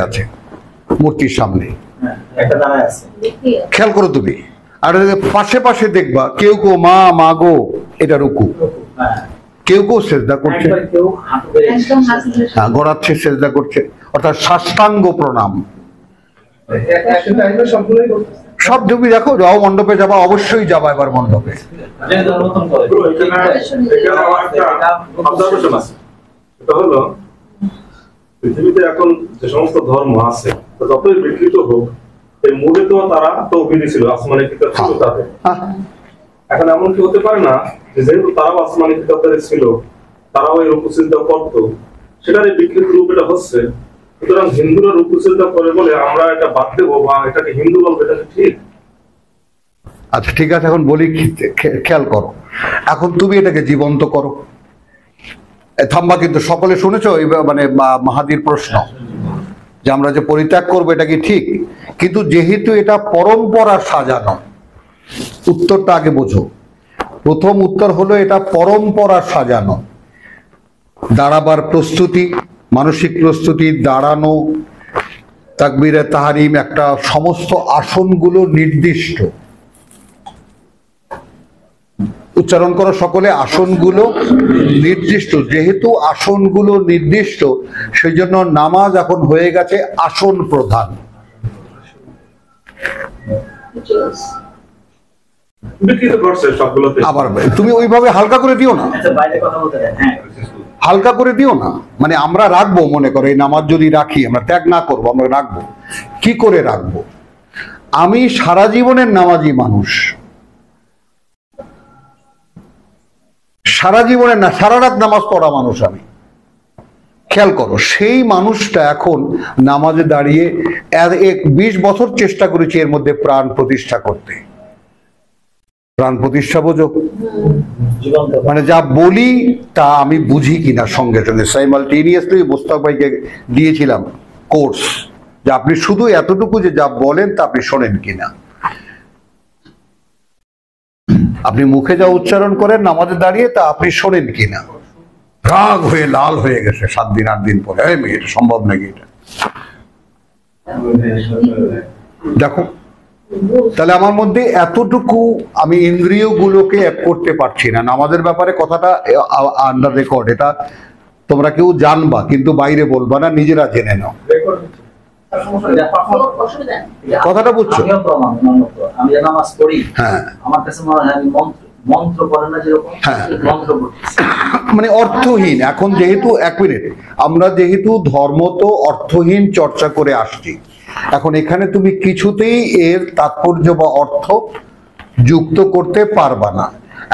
আছে মূর্তির সামনে, একটা দাঁড়ায় আছে, খেয়াল করো তুমি। আর পাশে পাশে দেখবা কেউ কেউ মা মা গো এটা রুকু, কেউ কেউ সেজদা করছে, হ্যাঁ গড়াচ্ছে সেজদা করছে, অর্থাৎ সাষ্টাঙ্গ প্রণাম। সব তুমি দেখো, যাও মণ্ডপে যাবা, অবশ্যই যাবা এবার মণ্ডপে। হলো পৃথিবীতে এখন যে সমস্ত ধর্ম আছে যতই বিকৃত হোক, এই মূলে তো তারা তৌহিদী ছিল, আসমানি কিতাব ছিল তাদের। এখন এমন কি হতে পারে না যে যেহেতু তারাও আসমানি কিতাবদারি ছিল, তারাও এই রূপ চিন্তা করতো, সেটার এই বিকৃত রূপ এটা হচ্ছে। সুতরাং হিন্দুরা রূপ চিন্তা করে বলে আমরা এটা বাদ দেবো বা এটাকে হিন্দু বলবো, এটা ঠিক? আচ্ছা ঠিক আছে, এখন বলি, খেয়াল করো, এখন তুমি এটাকে জীবন্ত করো। থাম্বা কিন্তু সকলে শুনেছো মানে মাহাদির প্রশ্ন যে আমরা যে পরিত্যাগ করবো এটা কি ঠিক? কিন্তু যেহেতু এটা পরম্পরা সাজানো, উত্তরটা আগে বোঝো। প্রথম উত্তর হলো এটা পরম্পরা সাজানো, দাঁড়াবার প্রস্তুতি, মানসিক প্রস্তুতি, দাঁড়ানো, তাকবীরে তাহরিম, একটা সমস্ত আসনগুলো নির্দিষ্ট, উচ্চারণ করো সকলে, আসনগুলো নির্দিষ্ট। যেহেতু আসনগুলো নির্দিষ্ট, সেই জন্য নামাজ এখন হয়ে গেছে আসন প্রধান। আবার তুমি ওইভাবে হালকা করে দিও না, হালকা করে দিও না। মানে আমরা রাখবো, মনে করো এই নামাজ যদি রাখি, আমরা ত্যাগ না করবো, আমরা রাখবো। কি করে রাখবো? আমি সারা জীবনের নামাজি মানুষ, সারা জীবনের না, সারা রাত নামাজ পড়া মানুষ আমি। খেয়াল করো, সেই মানুষটা এখন নামাজে দাঁড়িয়ে 20 বছর চেষ্টা করেছি এর মধ্যে প্রাণ প্রতিষ্ঠা করতে। প্রাণ প্রতিষ্ঠা বোঝো, মানে যা বলি তা আমি বুঝি কিনা সঙ্গে সঙ্গে সাইমালটেনিয়াসলি মোস্তাক ভাইকে দিয়েছিলাম কোর্স, যে আপনি শুধু এতটুকু যে যা বলেন তা আপনি শোনেন কিনা। আপনি মুখে যা উচ্চারণ করেন নামাজে দাঁড়িয়ে তা আপনি শোনেন কিনা। রাগ হয়ে লাল হয়ে গেছে 7 দিন 8 দিন পরে, এটা সম্ভব নাকি? এটা দেখো, তাহলে আমার মধ্যে এতটুকু আমি ইন্দ্রিয়গুলোকে এক করতে পারছি না। নামাজের ব্যাপারে কথাটা আন্ডার রেকর্ড, এটা তোমরা কেউ জানবা কিন্তু বাইরে বলবা না, নিজেরা জেনে নাও। কথাটা বুঝছো? আমি নামাজ পড়ি, হ্যাঁ, আমার কাছে মনে হয় আমি মন্ত্র পড়ে না যেরকম, হ্যাঁ মন্ত্র পড়ছি, মানে অর্থহীন। এখন যেহেতু, এক মিনিট, আমরা যেহেতু ধর্ম তো অর্থহীন চর্চা করে আসছি, এখন এখানে তুমি কিছুতেই এর তাৎপর্য বা অর্থ যুক্ত করতে পারবা না।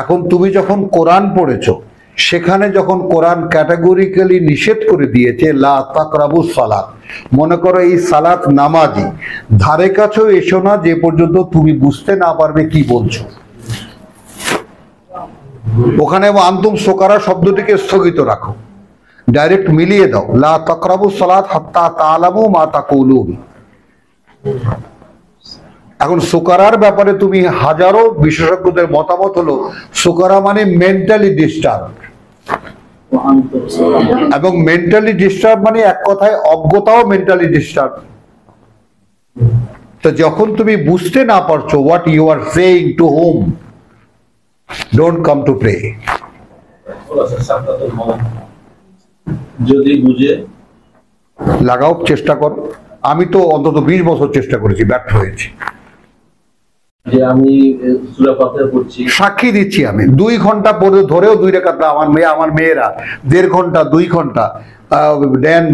এখন তুমি যখন কোরআন পড়েছো, সেখানে যখন কোরআন ক্যাটাগরিক্যালি নিষেধ করে দিয়েছে লা তাকরাবুস সালাত, মনে করো এই সালাত নামাজি, ধারে কাছেও এসো না যে পর্যন্ত তুমি বুঝতে না পারবে কি বলছো। ওখানে আনতুম সোকারা শব্দটিকে স্থগিত রাখো, ডাইরেক্ট মিলিয়ে দাও, লা তাকরাবুস সালাত হাত্তা তাআলামু মা তাকুলুন। এখন সুকারার ব্যাপারে তুমি হাজারো বিশেষজ্ঞদের মতামত হলো সুকারা মানে মেন্টালি ডিস্টার্ব, এবং মেন্টালি ডিস্টার্ব মানে এক কথায় অজ্ঞতাও মেন্টালি ডিস্টার্ব। তো যখন তুমি বুঝতে না পারছো what you are saying to home, don't come to pray. যদি বুঝে লাগাও, চেষ্টা করো। আমি তো অন্তত 20 বছর চেষ্টা করেছি, ব্যর্থ হয়েছি। যে আমি সূরা ফাতিহা পড়ছি, সাক্ষী দিচ্ছি, আমি 2 ঘন্টা পরে ধরেও 2 রাকাত, আমার মেয়েরা 1.5 ঘন্টা 2 ঘন্টা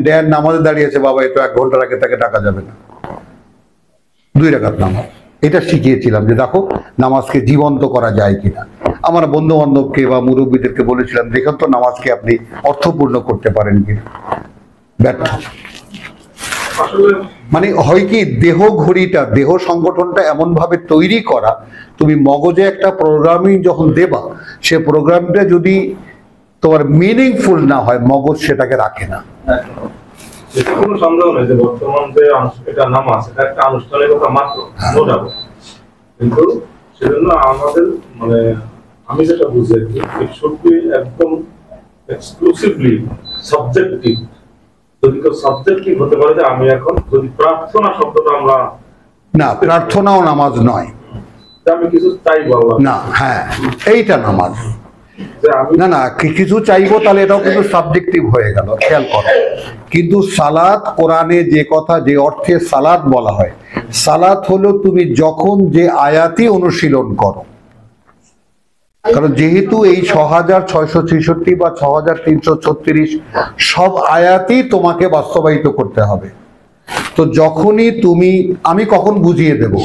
ড্যান নামাজে দাঁড়িয়েছে, বাবা এ তো 1 ঘন্টার আগে তাকে টাকা যাবে না, 2 রাকাত নামাজ। এটা শিখিয়েছিলাম যে দেখো নামাজকে জীবন্ত করা যায় কিনা। আমার বন্ধু বান্ধবকে বা মুরব্বীদেরকে বলেছিলাম দেখুন তো নামাজকে আপনি অর্থপূর্ণ করতে পারেন কিনা, ব্যর্থ। মানে হয় কি, দেহ ঘড়িটা, দেহ সংগঠনটা এমন ভাবে তৈরি করা, তুমি মগজে একটা প্রোগ্রামিং যখন দেবা, সে প্রোগ্রামটা যদি তোমার মিনিংফুল না হয়, মগজ সেটাকে রাখে না। কোনো সন্দেহ নেই যে বর্তমান যে এটা নামাজ, এটা একটা আনুষ্ঠানিকতা মাত্র, কিন্তু সেজন্য আমাদের মানে আমি যেটা বুঝি ইট শুড বি একদম এক্সক্লুসিভলি সাবজেক্টিভ, যদি কেউ সাবজেক্টিভ হতে পারে যে আমি এখন যদি প্রার্থনা শব্দটা আমরা না, প্রার্থনাও নামাজ নয়, যে আমি কিছু চাইবো আল্লাহ না, হ্যাঁ এইটা নামাজ যে আমি না, না কিছু চাইবো, তাহলে এটাও কিন্তু সাবজেক্টিভ হয়ে গেল, খেয়াল করো। কিন্তু সালাত, কোরআনে যে কথা, যে অর্থে সালাত বলা হয়, সালাত হলো তুমি যখন যে আয়াতই অনুশীলন করো। কারণ যেহেতু এই ৬৬৬৬ বা ৬৩৩৬ সব আয়াতই তোমাকে বাস্তবায়িত করতে হবে, তো যখনই তুমি, আমি কখন বুঝিয়ে দেব,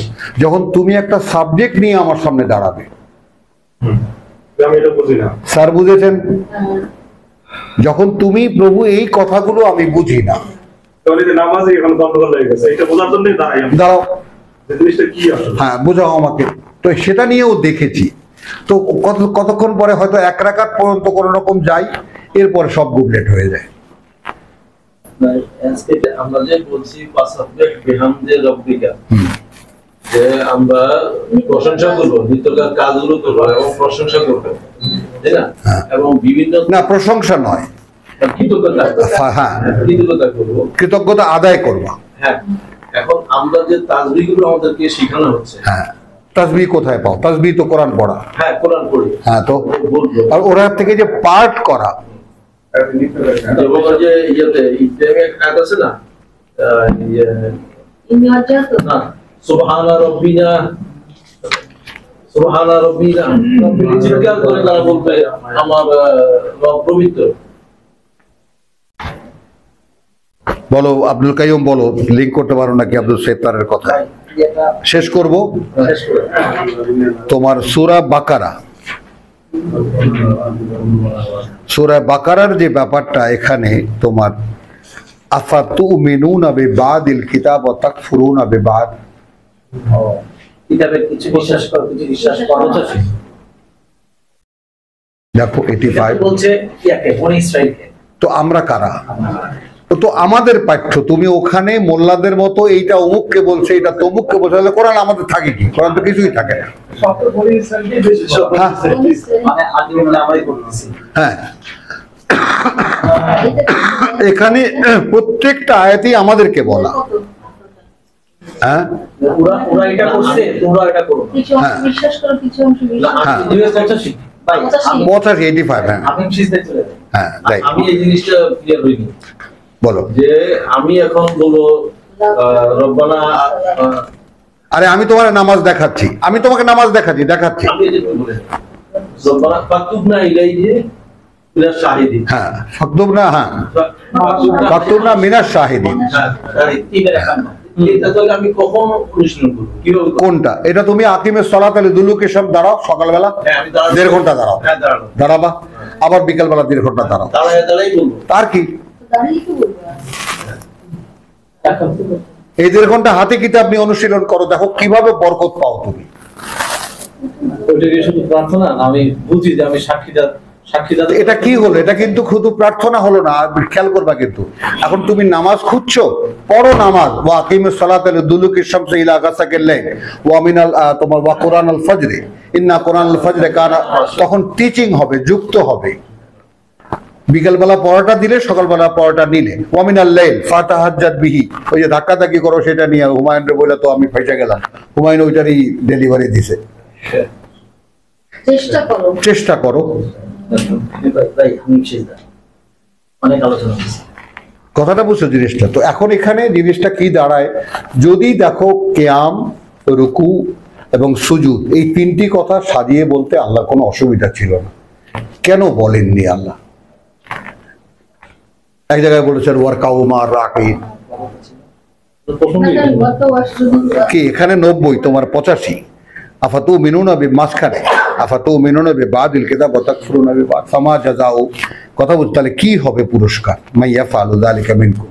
যখন তুমি একটা সাবজেক্ট নিয়ে আমার সামনে দাঁড়াবে। আমি এটা বুঝি না, স্যার বুঝেছেন? যখন তুমি প্রভু এই কথাগুলো আমি বুঝি না, তাহলে যে নামাজে এখন গন্ডগোল হয়ে গেছে, এটা বোঝার জন্যই দাঁড়াই আমি। দাঁড়াও, যে জিনিসটা কি আসলে হ্যাঁ বোঝাও আমাকে। তো সেটা নিয়েও দেখেছি, তো কতক্ষণ পরে হয়তো ১ রাকাত পর্যন্ত কোনো রকম যাই, এরপরে সব গুবলেট হয়ে যায়। আমরা যে বলছি ফাসাব্বিহ বিহামদি রাব্বিকা, যে আমরা প্রশংসা করব, নিত্যকার কাজগুলো করব এবং প্রশংসা করব, তাই না? এবং বিভিন্ন না, প্রশংসা নয়, কৃতজ্ঞতা, হ্যাঁ কৃতজ্ঞতা করব, কৃতজ্ঞতা আদায় করবা। হ্যাঁ। এখন আমরা যে তাসবিহগুলো আমাদেরকে শেখানো হচ্ছে, হ্যাঁ, তাসবিহ কোথায় পাও? তাসবিহ তো কোরআন পড়া। হ্যাঁ কোরআন পড়ি, হ্যাঁ, তো বলবো আর ওরা থেকে যে পার্ট করা, এবং যে ইয়েতে ইসলামে একটা কাজ আছে না, না সুবহানা রাব্বিনা, সুবহানা রাব্বিনা, রাব্বিনা চিৎকার করে তারা বলবে আমার রব পবিত্র। বলো আব্দুল কাইয়ুম, বলো, লিংক করতে পারো নাকি আব্দুল সেত্তারের কথা? শেষ করব। তোমার সূরা বাকারা, সূরা বাকারার যে ব্যাপারটা, এখানে তোমার আফাতুমিনুনা বিবাদিল কিতাব ওয়া তাকফুরুনা বিবাদ, কিতাবের কিছু বিশ্বাস করো, কিছু বিশ্বাস করো না। দেখো 85 বলছে ইয়াকে বনি ইসরাইলকে। তো আমরা কারা? তো আমাদের পাঠ্য, তুমি ওখানে মোল্লাদের মতো এইটা অমুককে বলছে, এটা তমুককে বলছে, তাহলে কোরআন আমাদের থাকে কি? কোরআন তো কিছুই থাকে না। হ্যাঁ, মানে আলটিমেটলি আমরাই করতেছি। হ্যাঁ, এখানে প্রত্যেকটা আয়াতই আমাদেরকে বলা। হ্যাঁ, ওরা এটা করছে, তোমরা এটা করো। কিছু অংশ বিশ্বাস করো, কিছু অংশ বিশ্বাস করো। হ্যাঁ। 85 ভাই, আমি 85 হ্যাঁ, আমি সিজদা চলে যাই। হ্যাঁ তাই আমি এই জিনিসটা ক্লিয়ার হইনি, বলো। যে আমি এখন বলবো রব্বানা, আরে আমি তোমার নামাজ দেখাচ্ছি, আমি তোমাকে নামাজ দেখাচ্ছি। আমি এই যে বলে রব্বানা ফাকতুবনা ইলাইহি মিনাশ শাহিদিন, হ্যাঁ, ফাকতুবনা, হ্যাঁ ফাকতুবনা ফাকতুবনা মিনাশ শাহিদিন। এটা দেখান না। এটা তাহলে আমি কখন অনুশীলন করব, কিভাবে করব? কোনটা? এটা তুমি আকিমের সলাত আলী দুলুকে সব দাঁড়াও, সকালবেলা হ্যাঁ, আমি দাঁড়াবো। 1.5 ঘন্টা দাঁড়াও, হ্যাঁ দাঁড়াবো, দাঁড়াবা, আবার বিকালবেলা 1.5 ঘন্টা দাঁড়াও, দাঁড়াই বলবো। তার কি? দাঁড়িয়ে কি বলবো? এই 1.5 ঘন্টা হাতে কিতাব নিয়ে অনুশীলন করো, দেখো কিভাবে বরকত পাও তুমি। ওইটা কি শুধু প্রার্থনা না? আমি বুঝি যে আমি সাক্ষী এটা কি হলো? এটা কিন্তু শুধু প্রার্থনা হলো না, খেয়াল করবা কিন্তু এখন তুমি নামাজ খুঁজছো, পড়ো নামাজ। ওয়া আকিমিস সালাতা লিদুলুকি শামসি ইলা গাসাকিল লাইল ওয়া মিনাল তোমার ওয়া কুরআনুল ফজর ইন্না কুরআনুল ফজর কানা, তখন টিচিং হবে, যুক্ত হবে। বিকেলবেলা পড়াটা দিলে, সকালবেলা পড়াটা নিলে। ওয়া মিনাল লাইল ফাতাহাজ্জাত বিহি, ওই যে ধাক্কাধাক্কি করো সেটা নিয়ে হুমায়ুনরে বলে তো আমি ফাইসা গেলাম, হুমায়ুন ওইটারই ডেলিভারি দিছে। চেষ্টা করো। ভাই আমি সিজদা অনেক আলোচনা হয়েছে। কথাটা বুঝছো জিনিসটা? তো এখন এখানে জিনিসটা কি দাঁড়ায়, যদি দেখো কিয়াম, রুকু এবং সুজুদ, এই 3টি কথা সাজিয়ে বলতে আল্লাহ কোনো অসুবিধা ছিল না। কেন বলেননি আল্লাহ? এক জায়গায় বলেছেন ওয়ারকাউ মা রাকিন, কি এখানে 90, তোমার 85। আফাতুমিনুনা বিমাসখানে আফাতুমিনুনা বিবাদিল কিতাব ওয়া তাকফুরুনা বিবাদ ফামা জাযাউ, কথা বুঝতে, তাহলে কি হবে পুরস্কার? মাইয়া ফালু যালিকা মিনকুম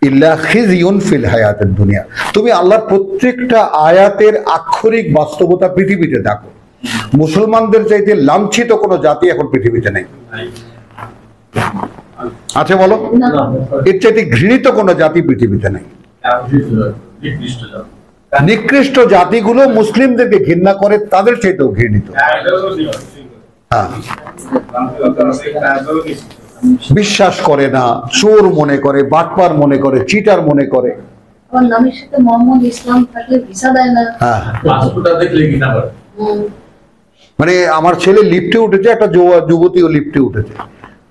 ইল্লা খিজিউন ফিল হায়াতিদ দুনিয়া। তুমি আল্লাহর প্রত্যেকটা আয়াতের আক্ষরিক বাস্তবতা পৃথিবীতে দেখো, মুসলমানদের চাইতে লাঞ্ছিত কোনো জাতি এখন পৃথিবীতে নেই। আছে বলো? এর চাইতে ঘৃণিত কোনো জাতি পৃথিবীতে নেই। নিকৃষ্ট জাতিগুলো মুসলিমদেরকে ঘৃণা করে, তাদের চাইতেও ঘৃণিত। হ্যাঁ, বিশ্বাস করে না, চোর মনে করে, বাটপার মনে করে, চিটার মনে করে। আমার নামের সাথে মোহাম্মদ ইসলাম থাকলে ভিসা দেয় না। হ্যাঁ, পাসপোর্টটা দেখলে কি না পারে। মানে আমার ছেলে লিফটে উঠেছে, একটা যুবতীও লিফটে উঠেছে,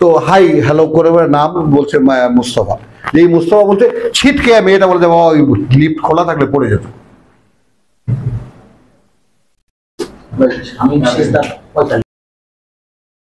তো হাই হ্যালো করে নাম বলছে মুস্তফা, এই মুস্তফা বলছে ছিটকে মেয়েটা বলছে বাবা ওই লিফট খোলা থাকলে পড়ে যেত। আমি